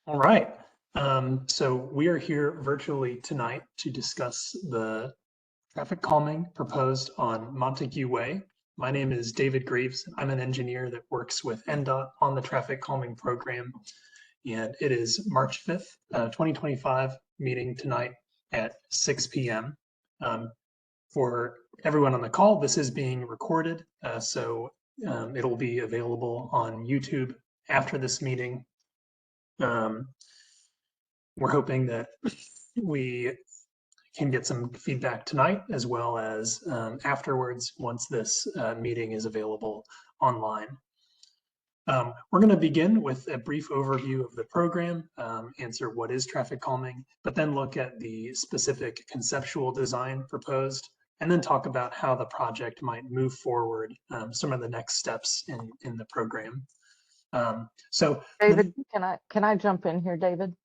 All right. So we are here virtually tonight to discuss the traffic calming proposed on Montague Way. My name is David Greaves. I'm an engineer that works with NDOT on the traffic calming program. And it is March 5th, 2025, meeting tonight at 6 p.m. For everyone on the call, this is being recorded, so it'll be available on YouTube after this meeting. We're hoping that we can get some feedback tonight as well as afterwards once this meeting is available online. We're going to begin with a brief overview of the program, answer what is traffic calming, but then look at the specific conceptual design proposed, and then talk about how the project might move forward, some of the next steps in the program. So David, can I jump in here, David?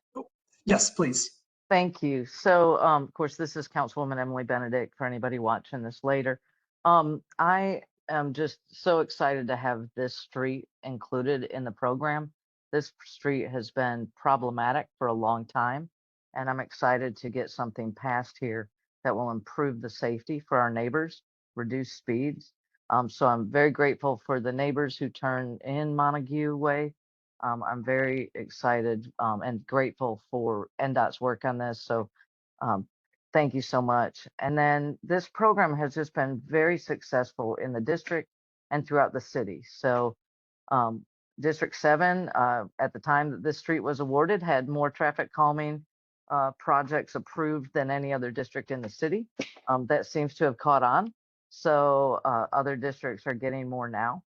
Yes, please. Thank you. So, of course, this is Councilwoman Emily Benedict for anybody watching this later. I am just so excited to have this street included in the program. This street has been problematic for a long time, and I'm excited to get something passed here that will improve the safety for our neighbors, reduce speeds. So I'm very grateful for the neighbors who turn in Montague Way. I'm very excited and grateful for NDOT's work on this. So thank you so much. And then this program has just been very successful in the district and throughout the city. So District 7, at the time that this street was awarded, had more traffic calming projects approved than any other district in the city. That seems to have caught on. So other districts are getting more now.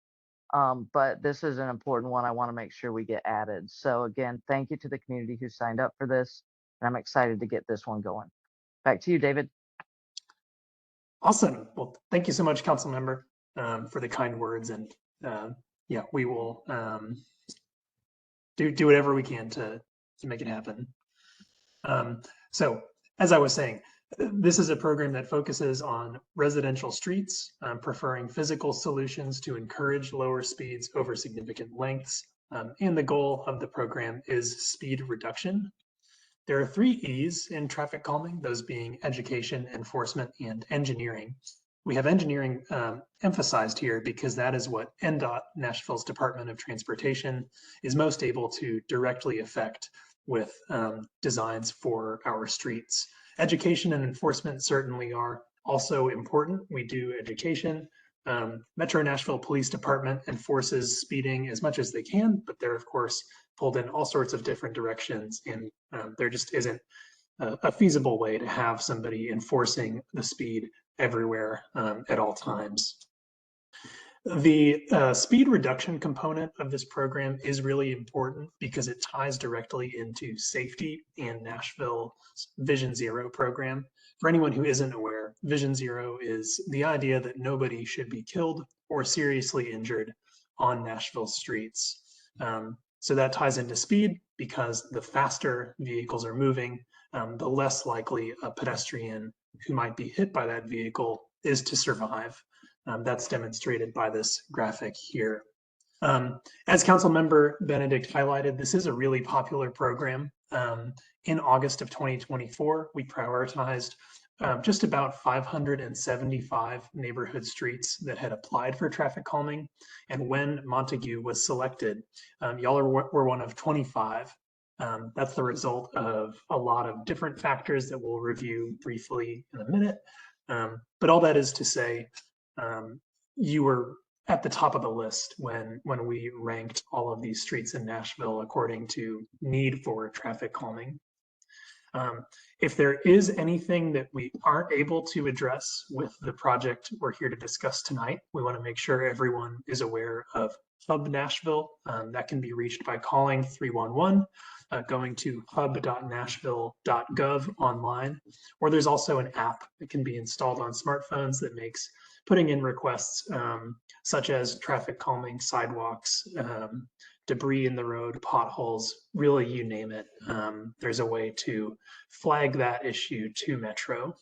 But this is an important one I want to make sure we get added. So again, thank you to the community who signed up for this. And I'm excited to get this one going. Back to you, David. Awesome. Well, thank you so much, Council Member, for the kind words. And yeah, we will do whatever we can to make it happen. So as I was saying, this is a program that focuses on residential streets, preferring physical solutions to encourage lower speeds over significant lengths. And the goal of the program is speed reduction. There are 3 E's in traffic calming, those being education, enforcement, and engineering. We have engineering emphasized here because that is what NDOT, Nashville's Department of Transportation, is most able to directly affect with designs for our streets. Education and enforcement certainly are also important. We do education. Metro Nashville Police Department enforces speeding as much as they can, but they're of course pulled in all sorts of different directions, and there just isn't a feasible way to have somebody enforcing the speed everywhere at all times. The speed reduction component of this program is really important because it ties directly into safety and Nashville's Vision Zero program. For anyone who isn't aware, Vision Zero is the idea that nobody should be killed or seriously injured on Nashville streets. So that ties into speed because the faster vehicles are moving, the less likely a pedestrian who might be hit by that vehicle is to survive. That's demonstrated by this graphic here. As Councilmember Benedict highlighted, this is a really popular program. In August of 2024, we prioritized just about 575 neighborhood streets that had applied for traffic calming. And when Montague was selected, y'all were one of 25. That's the result of a lot of different factors that we'll review briefly in a minute. But all that is to say, you were at the top of the list when we ranked all of these streets in Nashville according to need for traffic calming. If there is anything that we aren't able to address with the project we're here to discuss tonight, we want to make sure everyone is aware of Hub Nashville. That can be reached by calling 311, going to hub.Nashville.gov online, or there's also an app that can be installed on smartphones that makes putting in requests such as traffic calming, sidewalks, debris in the road, potholes, really you name it. There's a way to flag that issue to Metro.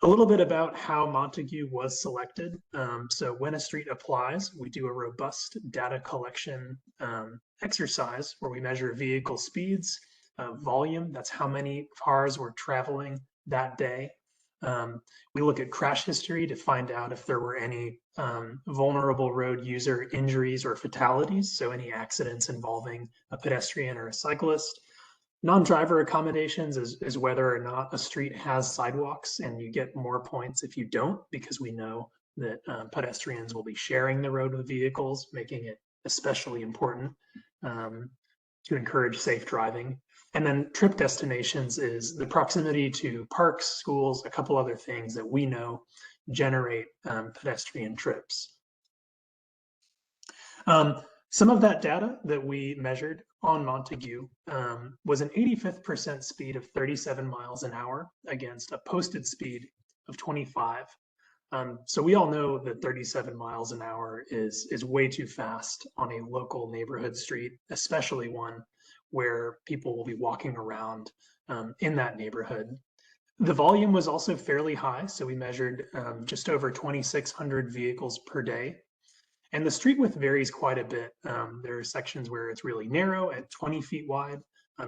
A little bit about how Montague was selected. So when a street applies, we do a robust data collection exercise where we measure vehicle speeds, volume, that's how many cars were traveling that day. We look at crash history to find out if there were any vulnerable road user injuries or fatalities, so any accidents involving a pedestrian or a cyclist. Non-driver accommodations is whether or not a street has sidewalks, and you get more points if you don't, because we know that pedestrians will be sharing the road with vehicles, making it especially important to encourage safe driving. And then trip destinations is the proximity to parks, schools, a couple other things that we know generate pedestrian trips. Some of that data that we measured on Montague was an 85th percent speed of 37 miles an hour against a posted speed of 25. So we all know that 37 miles an hour is way too fast on a local neighborhood street, especially one where people will be walking around in that neighborhood. The volume was also fairly high, so we measured just over 2,600 vehicles per day. And the street width varies quite a bit. There are sections where it's really narrow at 20 feet wide.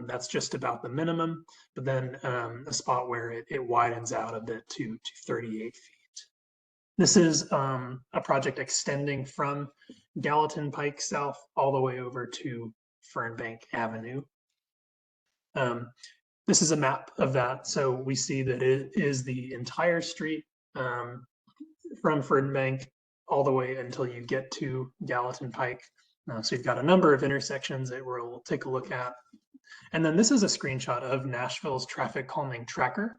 That's just about the minimum, but then a spot where it widens out a bit to 38 feet. This is a project extending from Gallatin Pike South all the way over to Fernbank Avenue. This is a map of that. So we see that it is the entire street from Fernbank all the way until you get to Gallatin Pike. So you've got a number of intersections that we'll take a look at. And then this is a screenshot of Nashville's traffic calming tracker.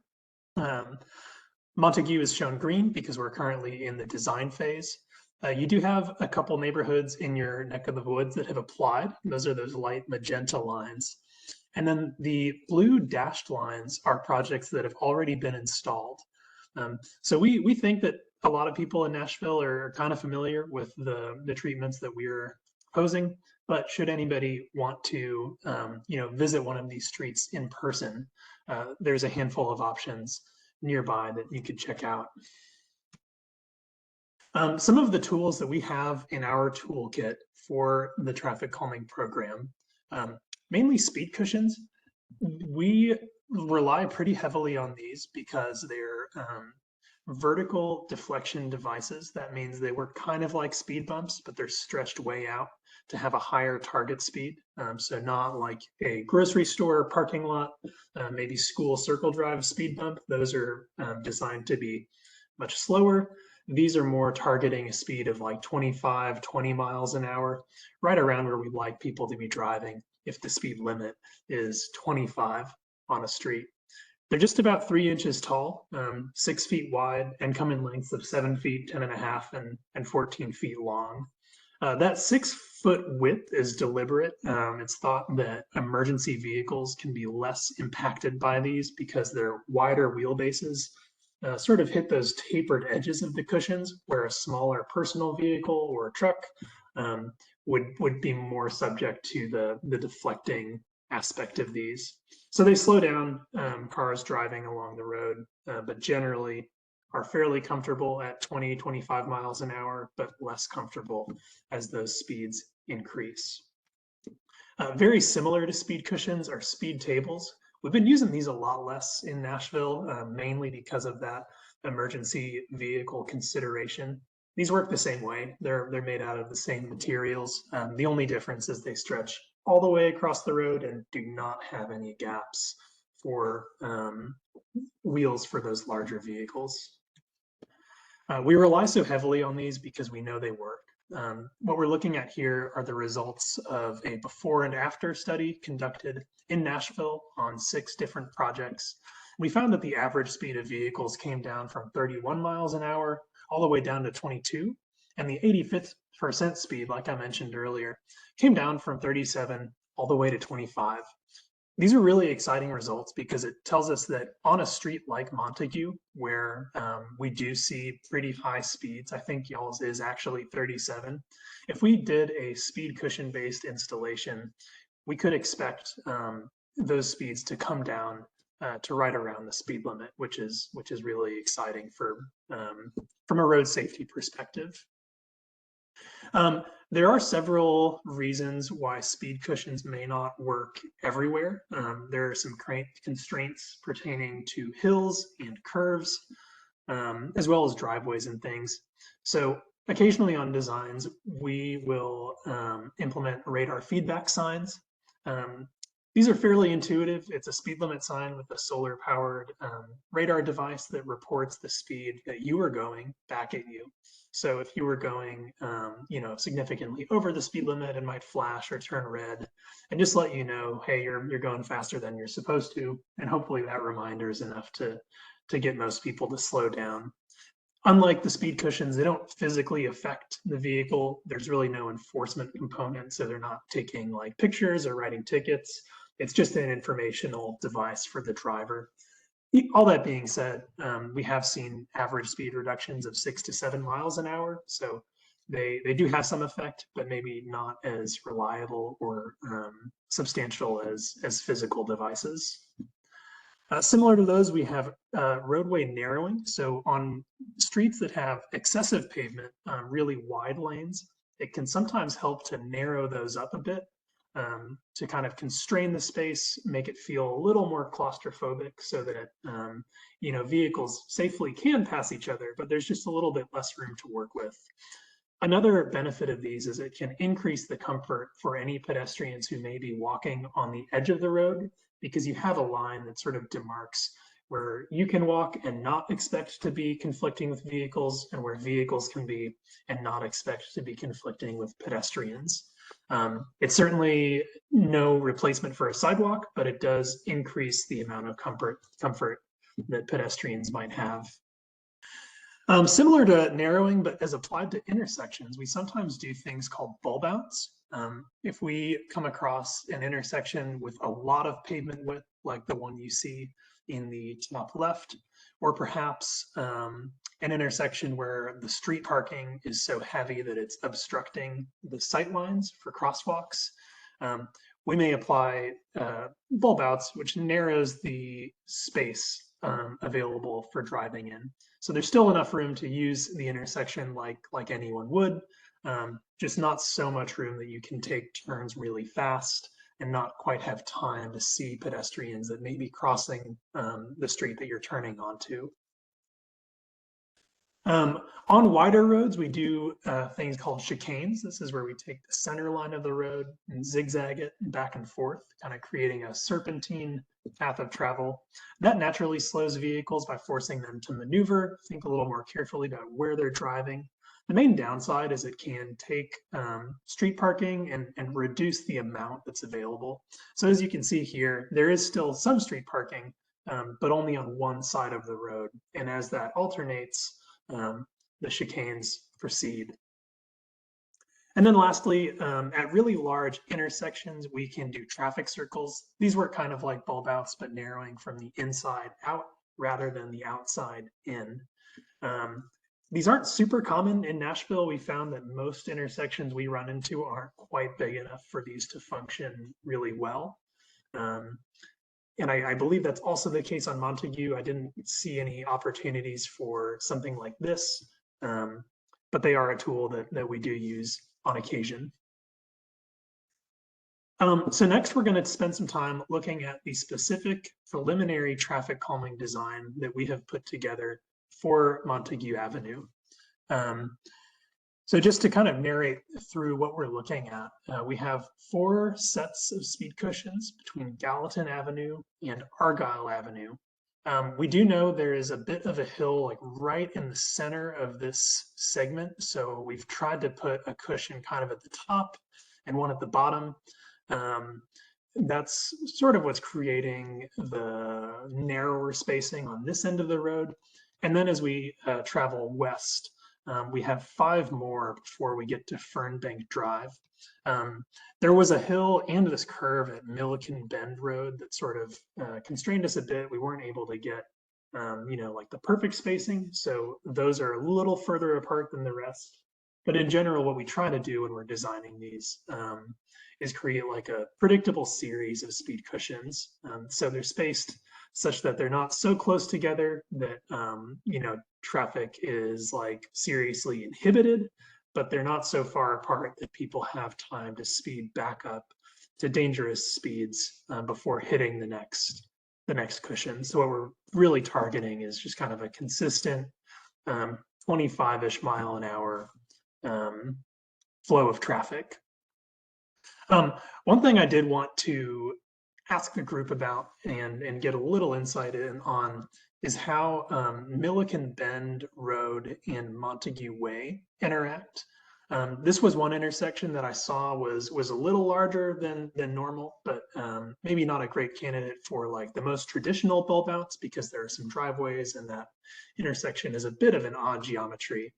Montague is shown green because we're currently in the design phase. You do have a couple neighborhoods in your neck of the woods that have applied. Those are those light magenta lines. And then the blue dashed lines are projects that have already been installed. So we think that a lot of people in Nashville are kind of familiar with the treatments that we're proposing, but should anybody want to visit one of these streets in person, there's a handful of options nearby that you could check out. Some of the tools that we have in our toolkit for the traffic calming program, mainly speed cushions. We rely pretty heavily on these because they're vertical deflection devices. That means they work kind of like speed bumps, but they're stretched way out to have a higher target speed. So not like a grocery store parking lot, maybe school circle drive speed bump. Those are designed to be much slower. These are more targeting a speed of like 25, 20 miles an hour, right around where we'd like people to be driving if the speed limit is 25 on a street. They're just about 3 inches tall, 6 feet wide, and come in lengths of 7 feet, 10.5, and 14 feet long. That 6-foot width is deliberate. It's thought that emergency vehicles can be less impacted by these because their wider wheelbases sort of hit those tapered edges of the cushions, where a smaller personal vehicle or truck would be more subject to the deflecting aspect of these. So they slow down cars driving along the road, but generally are fairly comfortable at 20, 25 miles an hour, but less comfortable as those speeds increase. Very similar to speed cushions are speed tables. We've been using these a lot less in Nashville, mainly because of that emergency vehicle consideration. These work the same way. They're made out of the same materials. The only difference is they stretch all the way across the road and do not have any gaps for wheels for those larger vehicles. We rely so heavily on these because we know they work. What we're looking at here are the results of a before and after study conducted in Nashville on 6 different projects. We found that the average speed of vehicles came down from 31 miles an hour all the way down to 22, and the 85th percent speed, like I mentioned earlier, came down from 37 all the way to 25. These are really exciting results because it tells us that on a street like Montague, where we do see pretty high speeds, I think y'all's is actually 37. If we did a speed cushion based installation, we could expect those speeds to come down to ride around the speed limit, which is really exciting for from a road safety perspective. There are several reasons why speed cushions may not work everywhere. There are some constraints pertaining to hills and curves, as well as driveways and things. So occasionally on designs, we will implement radar feedback signs. These are fairly intuitive. It's a speed limit sign with a solar powered radar device that reports the speed that you are going back at you. So if you were going, significantly over the speed limit, it might flash or turn red and just let you know, hey, you're going faster than you're supposed to. And hopefully that reminder is enough to get most people to slow down. Unlike the speed cushions, they don't physically affect the vehicle. There's really no enforcement component, so they're not taking like pictures or writing tickets. It's just an informational device for the driver. All that being said, we have seen average speed reductions of 6 to 7 miles an hour. So they do have some effect, but maybe not as reliable or substantial as physical devices. Similar to those, we have roadway narrowing. So on streets that have excessive pavement, really wide lanes, it can sometimes help to narrow those up a bit to kind of constrain the space, make it feel a little more claustrophobic so that, vehicles safely can pass each other, but there's just a little bit less room to work with. Another benefit of these is it can increase the comfort for any pedestrians who may be walking on the edge of the road, because you have a line that sort of demarks where you can walk and not expect to be conflicting with vehicles, and where vehicles can be and not expect to be conflicting with pedestrians. It's certainly no replacement for a sidewalk, but it does increase the amount of comfort that pedestrians might have. Similar to narrowing, but as applied to intersections, we sometimes do things called bulb outs. If we come across an intersection with a lot of pavement width, like the one you see in the top left, or perhaps an intersection where the street parking is so heavy that it's obstructing the sight lines for crosswalks, we may apply bulb outs, which narrows the space available for driving in. So there's still enough room to use the intersection like anyone would, just not so much room that you can take turns really fast and not quite have time to see pedestrians that may be crossing the street that you're turning onto. On wider roads, we do things called chicanes. This is where we take the center line of the road and zigzag it back and forth, kind of creating a serpentine path of travel. That naturally slows vehicles by forcing them to maneuver, think a little more carefully about where they're driving. The main downside is it can take street parking and reduce the amount that's available. So as you can see here, there is still some street parking, but only on one side of the road. And as that alternates, the chicanes proceed. And then lastly, at really large intersections, we can do traffic circles. These work kind of like bulb outs, but narrowing from the inside out rather than the outside in. These aren't super common in Nashville. We found that most intersections we run into aren't quite big enough for these to function really well. And I believe that's also the case on Montague. I didn't see any opportunities for something like this, but they are a tool that we do use on occasion. So next, we're going to spend some time looking at the specific preliminary traffic calming design that we have put together for Montague Avenue. So just to kind of narrate through what we're looking at, we have 4 sets of speed cushions between Gallatin Avenue and Argyle Avenue. We do know there is a bit of a hill like right in the center of this segment. So we've tried to put a cushion kind of at the top and one at the bottom. That's sort of what's creating the narrower spacing on this end of the road. And then as we travel west, we have 5 more before we get to Fernbank Drive. There was a hill and this curve at Milliken Bend Road that sort of constrained us a bit. We weren't able to get, like the perfect spacing. So those are a little further apart than the rest. But in general, what we try to do when we're designing these is create like a predictable series of speed cushions. So they're spaced such that they're not so close together that, traffic is like seriously inhibited, but they're not so far apart that people have time to speed back up to dangerous speeds before hitting the next cushion. So what we're really targeting is just kind of a consistent 25-ish mile an hour flow of traffic. One thing I did want to ask the group about and get a little insight on is how Milliken Bend Road and Montague Way interact. This was one intersection that I saw was a little larger than normal, but maybe not a great candidate for like the most traditional bulb outs because there are some driveways and that intersection is a bit of an odd geometry.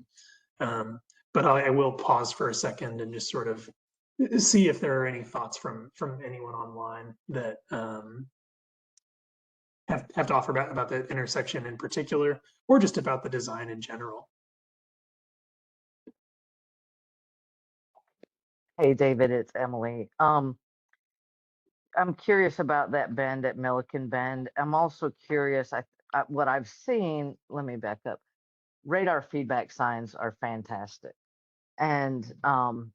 But I will pause for a second and just sort of see if there are any thoughts from anyone online that have to offer about the intersection in particular, or just about the design in general. Hey, David, it's Emily. I'm curious about that bend at Milliken Bend. I'm also curious, what I've seen, let me back up. Radar feedback signs are fantastic and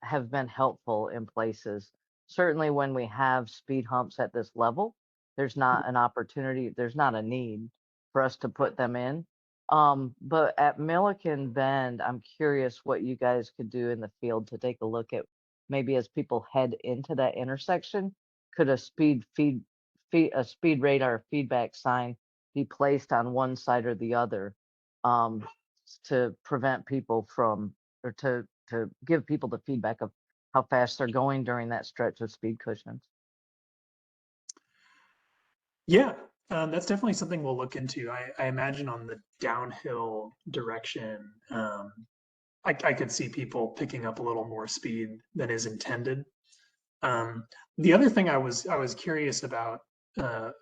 have been helpful in places. Certainly when we have speed humps at this level, there's not an opportunity, there's not a need for us to put them in. But at Milliken Bend, I'm curious what you guys could do in the field to take a look at maybe as people head into that intersection, could a speed radar feedback sign be placed on one side or the other to prevent people from, or to give people the feedback of how fast they're going during that stretch of speed cushions? Yeah, that's definitely something we'll look into. I imagine on the downhill direction, I could see people picking up a little more speed than is intended. The other thing I was curious about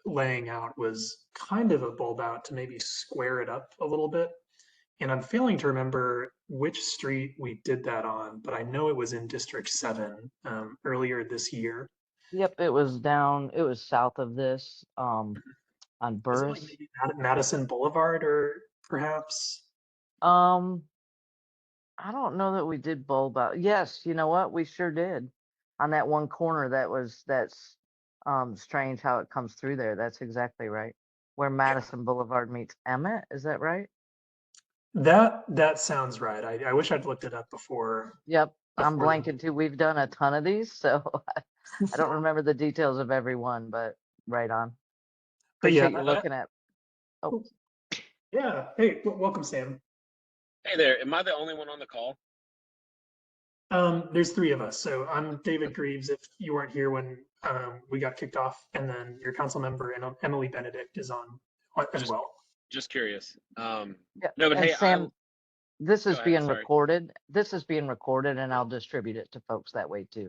laying out was kind of a bulb out to maybe square it up a little bit. And I'm failing to remember which street we did that on, but I know it was in District 7 earlier this year. Yep, it was south of this, on Was it like Burris. maybe Madison Boulevard or perhaps? Um, I don't know that we did bulb out. Yes, you know what? We sure did. On that one corner that's strange how it comes through there. That's exactly right. Where Yeah, Madison Boulevard meets Emmett, is that right? that sounds right. I wish I'd looked it up before Yep, I'm before blanking too. We've done a ton of these, so I don't remember the details of every one, but right on. But yeah, Appreciate you looking at. Oh, yeah. Hey, welcome, Sam. Hey there, am I the only one on the call? There's three of us. So I'm David Greaves, if you weren't here when we got kicked off, and then your council member and Emily Benedict is on as Just well. just curious. yeah. No, but And hey, I Sam, this go is ahead. being Sorry. recorded. This is being recorded, and I'll distribute it to folks that way too.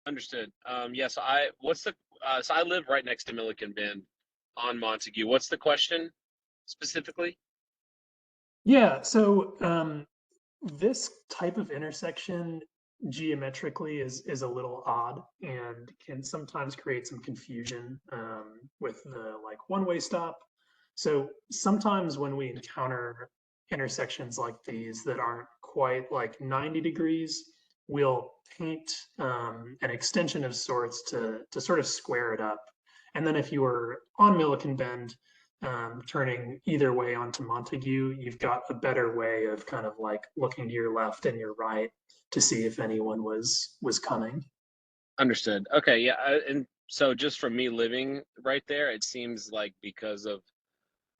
Understood. Yes, so I live right next to Milliken Bend on Montague. What's the question specifically? Yeah. So this type of intersection geometrically is a little odd and can sometimes create some confusion with the like one-way stop. So sometimes when we encounter intersections like these that aren't quite like 90 degrees, we'll paint an extension of sorts to sort of square it up. And then if you were on Milliken Bend, turning either way onto Montague, you've got a better way of kind of like looking to your left and your right to see if anyone was coming. Understood. Okay, yeah, and so just from me living right there, it seems like because of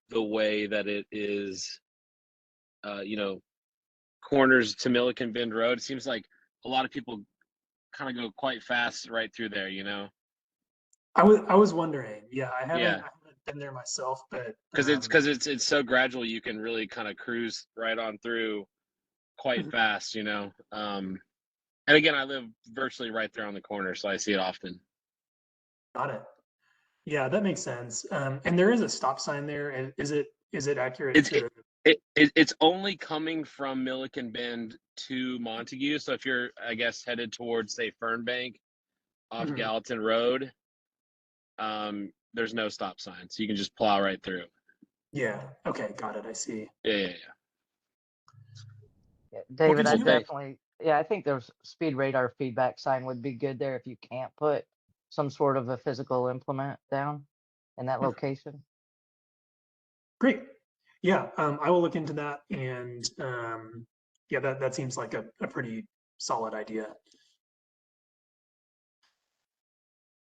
the way that it is, uh, you know, corners to Milliken Bend Road, it seems like a lot of people kind of go quite fast right through there. I was wondering, yeah, I haven't Yeah. I haven't been there myself, but Because it's so gradual, you can really kind of cruise right on through quite fast. And again, I live virtually right there on the corner, so I see it often. got it. Yeah, that makes sense. And there is a stop sign there. Is it accurate It's to? it's only coming from Milliken Bend to Montague. So if you're, I guess, headed towards, say, Fernbank off Mhm. Gallatin Road, there's no stop sign, so you can just plow right through. Yeah. Okay. Got it. I see. Yeah. Yeah, David, did I you- definitely, yeah, I think there's speed radar feedback sign would be good there if you can't put some sort of a physical implement down in that location. Great. Yeah. I will look into that, and yeah, that seems like a pretty solid idea.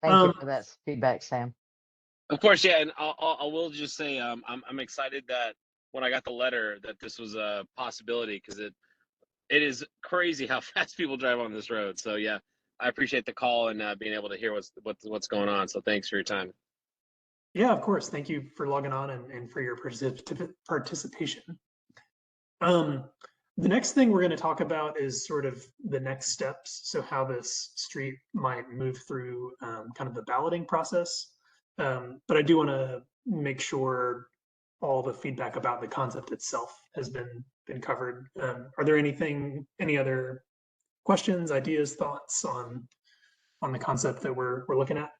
Thank you for that feedback, Sam. Of course, yeah, and I will just say I'm excited that when I got the letter that this was a possibility, because it is crazy how fast people drive on this road. So yeah, I appreciate the call and being able to hear what's going on. So thanks for your time. Yeah, of course. Thank you for logging on and for your participation. The next thing we're going to talk about is sort of the next steps. So how this street might move through kind of the balloting process. But I do want to make sure all the feedback about the concept itself has been covered. Are there any other questions, ideas, thoughts on the concept that we're looking at?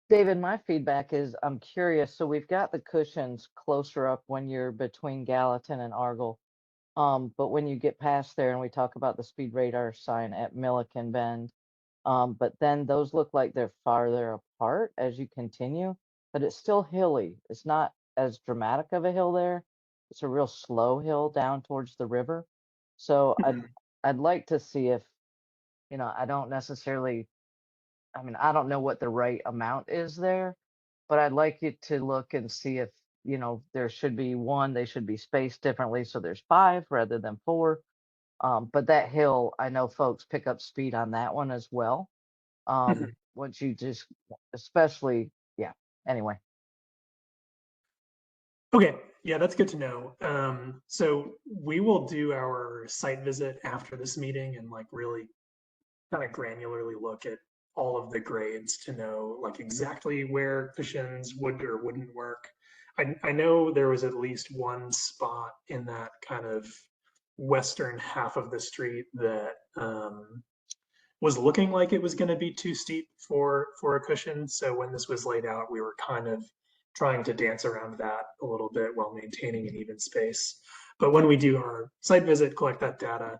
David, my feedback is I'm curious. So we've got the cushions closer up when you're between Gallatin and Argyle. But when you get past there and we talk about the speed radar sign at Milliken Bend, but then those look like they're farther apart as you continue, but it's still hilly. It's not as dramatic of a hill there. It's a real slow hill down towards the river. So I'd like to see if, I don't necessarily, I don't know what the right amount is there, but I'd like you to look and see if, there should be one, they should be spaced differently. So there's 5 rather than 4. But that hill, I know folks pick up speed on that one as well. Once you just, especially, yeah, anyway. Okay, yeah, that's good to know. So we will do our site visit after this meeting and like really kind of granularly look at all of the grades to know like exactly where cushions would or wouldn't work. I know there was at least one spot in that kind of western half of the street that was looking like it was going to be too steep for a cushion. So when this was laid out, we were kind of trying to dance around that a little bit while maintaining an even space. But when we do our site visit, collect that data,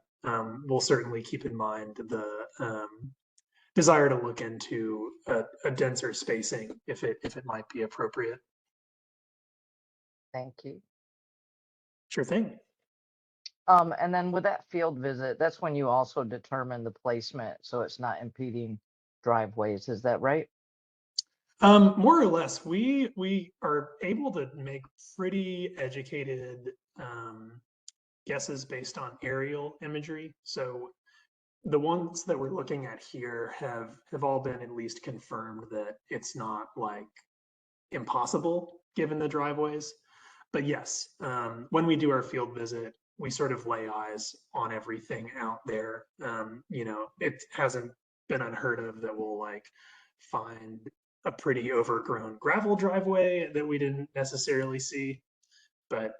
we'll certainly keep in mind the desire to look into a denser spacing if it might be appropriate. Thank you. Sure thing. And then with that field visit, that's when you also determine the placement so it's not impeding driveways. Is that right? More or less, we are able to make pretty educated guesses based on aerial imagery. So the ones that we're looking at here have all been at least confirmed that it's not like impossible given the driveways. But yes, when we do our field visit, we sort of lay eyes on everything out there. It hasn't been unheard of that we'll like find a pretty overgrown gravel driveway that we didn't necessarily see. But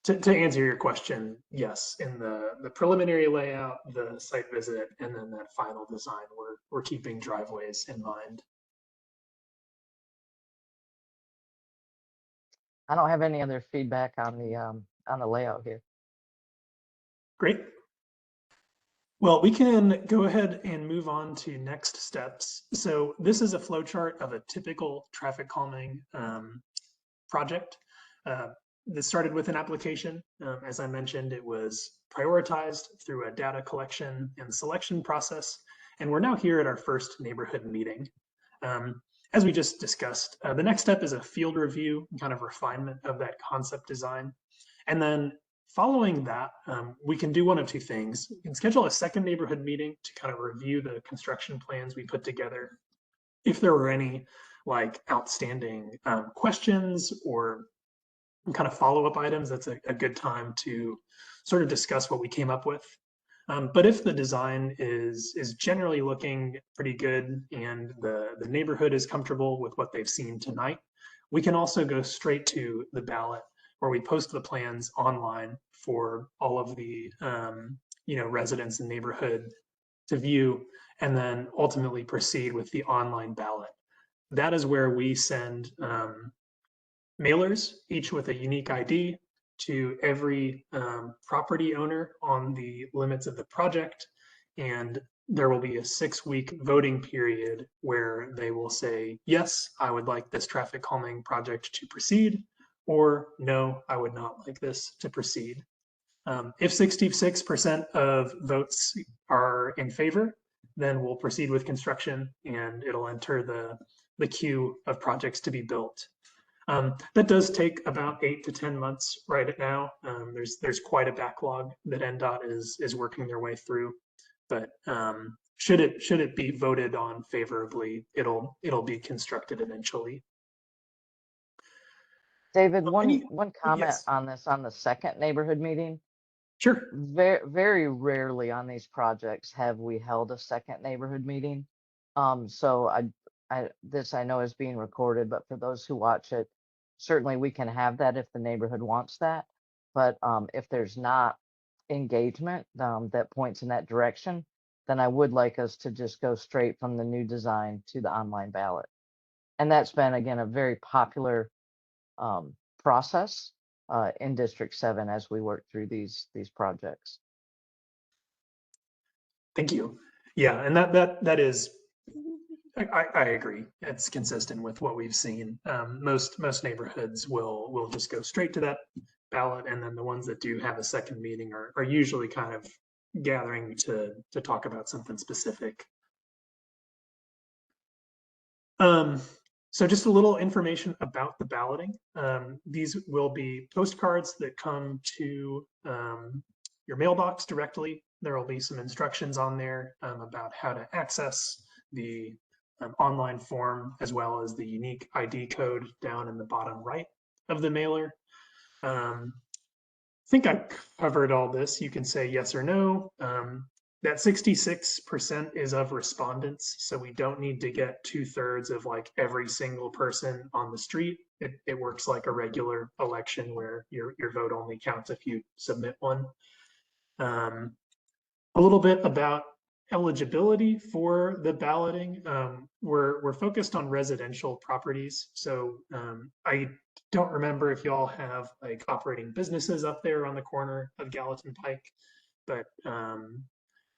to answer your question, yes, in the preliminary layout, the site visit, and then that final design, we're keeping driveways in mind. I don't have any other feedback on the layout here. Great. Well, we can go ahead and move on to next steps. So this is a flowchart of a typical traffic calming project. This started with an application. As I mentioned, it was prioritized through a data collection and selection process. And we're now here at our first neighborhood meeting. As we just discussed, the next step is a field review, kind of refinement of that concept design. And then following that, we can do one of 2 things. We can schedule a second neighborhood meeting to kind of review the construction plans we put together. If there were any like outstanding questions or kind of follow-up items, that's a good time to sort of discuss what we came up with. But if the design is generally looking pretty good and the neighborhood is comfortable with what they've seen tonight, we can also go straight to the ballot where we post the plans online for all of the residents and neighborhood to view, and then ultimately proceed with the online ballot. That is where we send mailers, each with a unique ID, to every property owner on the limits of the project. And there will be a 6-week voting period where they will say, yes, I would like this traffic calming project to proceed, or no, I would not like this to proceed. If 66% of votes are in favor, then we'll proceed with construction and it'll enter the queue of projects to be built. That does take about 8 to 10 months right now. There's quite a backlog that NDOT is working their way through, but should it be voted on favorably, it'll be constructed eventually. David, one comment Yes, on this, on the second neighborhood meeting. sure. Very rarely on these projects have we held a second neighborhood meeting. So this I know is being recorded, but for those who watch it, certainly we can have that if the neighborhood wants that. But if there's not engagement that points in that direction, then I would like us to just go straight from the new design to the online ballot. And that's been, again, a very popular process in District 7 as we work through these projects. Thank you. Yeah, and that is, I agree. It's consistent with what we've seen. Most neighborhoods will just go straight to that ballot, and then the ones that do have a second meeting are usually kind of gathering to talk about something specific. So just a little information about the balloting. These will be postcards that come to your mailbox directly. There will be some instructions on there about how to access the online form, as well as the unique ID code down in the bottom right of the mailer. I think I covered all this. You can say yes or no. That 66% is of respondents, so we don't need to get 2/3 of like every single person on the street. It works like a regular election where your vote only counts if you submit one. A little bit about eligibility for the balloting. We're focused on residential properties, so I don't remember if y'all have like operating businesses up there on the corner of Gallatin Pike, but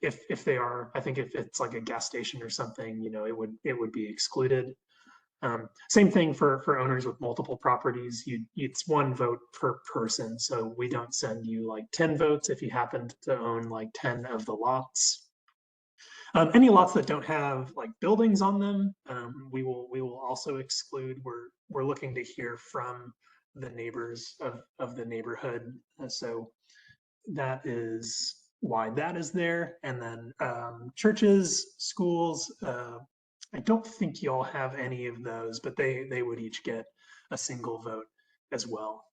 if they are, I think if it's like a gas station or something, you know, it would be excluded. Same thing for owners with multiple properties. It's one vote per person, so we don't send you like 10 votes if you happen to own like 10 of the lots. Any lots that don't have like buildings on them, we will also exclude. We're looking to hear from the neighbors of the neighborhood, so that is why that is there. And then churches, schools. I don't think y'all have any of those, but they would each get a single vote as well.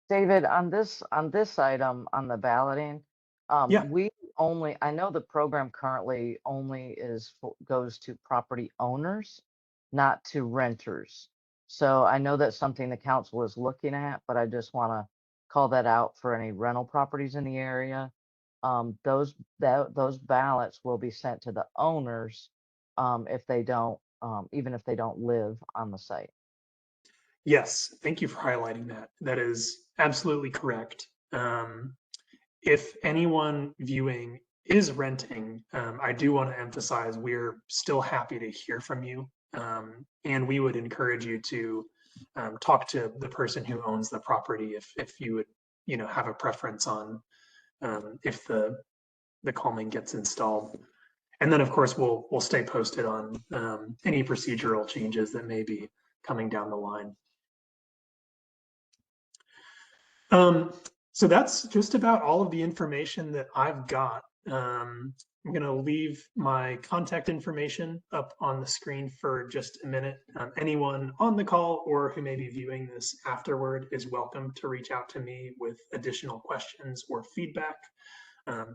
David, on this item on the balloting, Yeah. I know the program currently only goes to property owners, not to renters. So I know that's something the council is looking at, but I just want to call that out for any rental properties in the area. Those ballots will be sent to the owners if they don't, even if they don't live on the site. Yes, thank you for highlighting that. That is absolutely correct. If anyone viewing is renting, I do want to emphasize we're still happy to hear from you, and we would encourage you to talk to the person who owns the property if you would, you know, have a preference on if the calming gets installed. And then of course we'll stay posted on any procedural changes that may be coming down the line. So that's just about all of the information that I've got. I'm going to leave my contact information up on the screen for just a minute. Anyone on the call or who may be viewing this afterward is welcome to reach out to me with additional questions or feedback.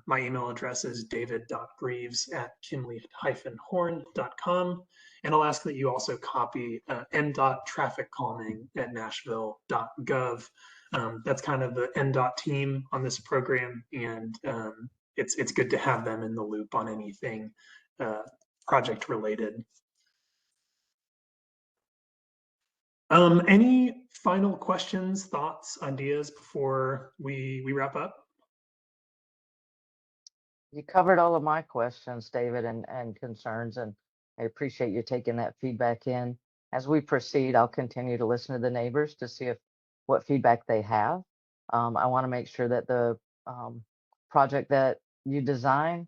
My email address is david.greaves@kimley-horn.com. And I'll ask that you also copy NDOT TrafficCalming.Nashville.gov. That's kind of the NDOT team on this program, and it's good to have them in the loop on anything project related. Any final questions, thoughts, ideas before we wrap up? You covered all of my questions, David, and concerns, and I appreciate you taking that feedback in. As we proceed, I'll continue to listen to the neighbors to see what feedback they have. I want to make sure that the project that you design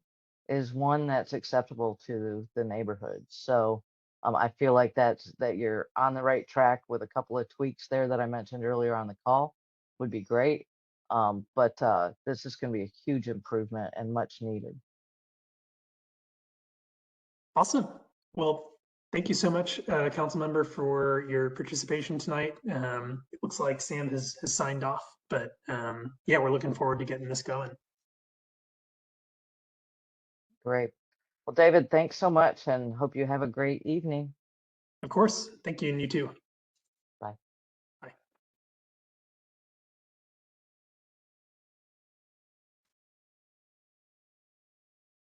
is one that's acceptable to the neighborhood. So I feel like that you're on the right track with a couple of tweaks there that I mentioned earlier on the call would be great. But this is going to be a huge improvement and much needed. Awesome. Well, thank you so much, council member, for your participation tonight. It looks like Sam has signed off, but yeah, we're looking forward to getting this going. Great. Well, David, thanks so much and hope you have a great evening. Of course. Thank you, and you too.